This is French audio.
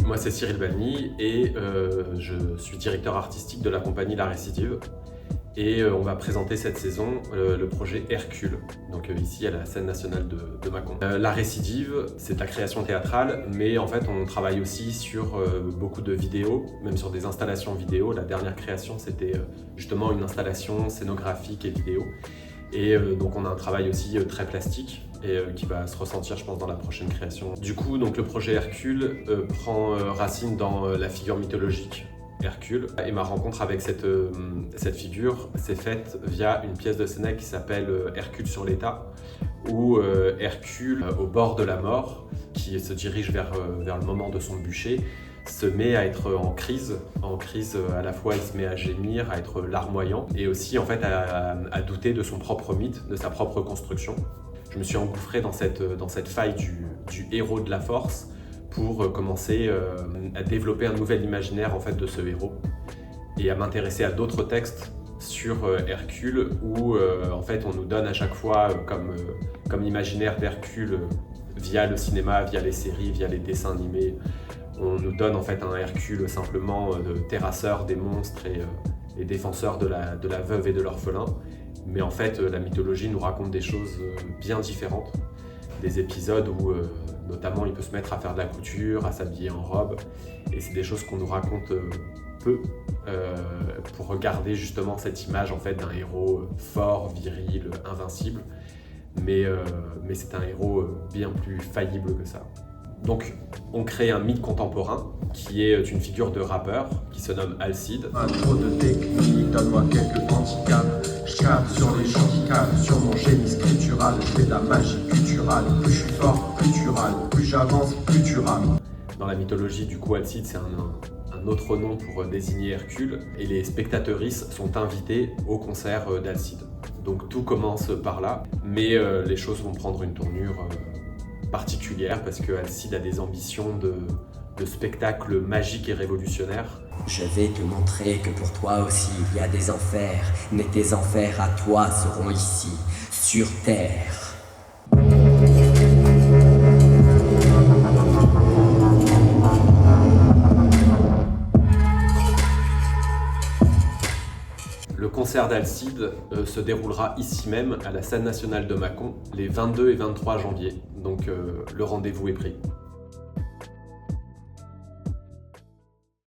Moi c'est Cyril Balny et je suis directeur artistique de la compagnie La Récidive. Et on va présenter cette saison le projet Hercule, donc ici à la scène nationale de Mâcon. La Récidive, c'est de la création théâtrale, mais en fait on travaille aussi sur beaucoup de vidéos, même sur des installations vidéo. La dernière création c'était justement une installation scénographique et vidéo. Et donc on a un travail aussi très plastique et qui va se ressentir je pense dans la prochaine création. Du coup donc le projet Hercule prend racine dans la figure mythologique Hercule. Et ma rencontre avec cette figure s'est faite via une pièce de Sénèque qui s'appelle Hercule sur l'état, où Hercule, au bord de la mort, qui se dirige vers le moment de son bûcher, se met à être en crise à la fois il se met à gémir, à être larmoyant, et aussi en fait à douter de son propre mythe, de sa propre construction. Je me suis engouffré dans cette faille du héros de la force, pour commencer à développer un nouvel imaginaire en fait, de ce héros et à m'intéresser à d'autres textes sur Hercule où en fait, on nous donne à chaque fois comme imaginaire d'Hercule via le cinéma, via les séries, via les dessins animés. On nous donne en fait un Hercule simplement de terrasseur des monstres et défenseur de la veuve et de l'orphelin. Mais en fait, la mythologie nous raconte des choses bien différentes. Des épisodes où notamment il peut se mettre à faire de la couture, à s'habiller en robe, et c'est des choses qu'on nous raconte peu pour regarder justement cette image en fait d'un héros fort, viril, invincible, mais c'est un héros bien plus faillible que ça. Donc on crée un mythe contemporain qui est une figure de rappeur qui se nomme Alcide. Pas trop de technique, donne-moi quelques handicaps. Je capte sur les handicaps, sur mon génie scriptural. Je fais de la magie culturelle. Plus je suis fort, plus tu râles. Plus j'avance, plus tu rames. Dans la mythologie, du coup, Alcide, c'est un autre nom pour désigner Hercule. Et les spectatrices sont invitées au concert d'Alcide. Donc tout commence par là, mais les choses vont prendre une tournure particulière parce que Alcide a des ambitions de spectacle magique et révolutionnaire. Je vais te montrer que pour toi aussi il y a des enfers, mais tes enfers à toi seront ici, sur terre. Le concert d'Alcide se déroulera ici même à la scène nationale de Mâcon les 22 et 23 janvier, donc le rendez-vous est pris.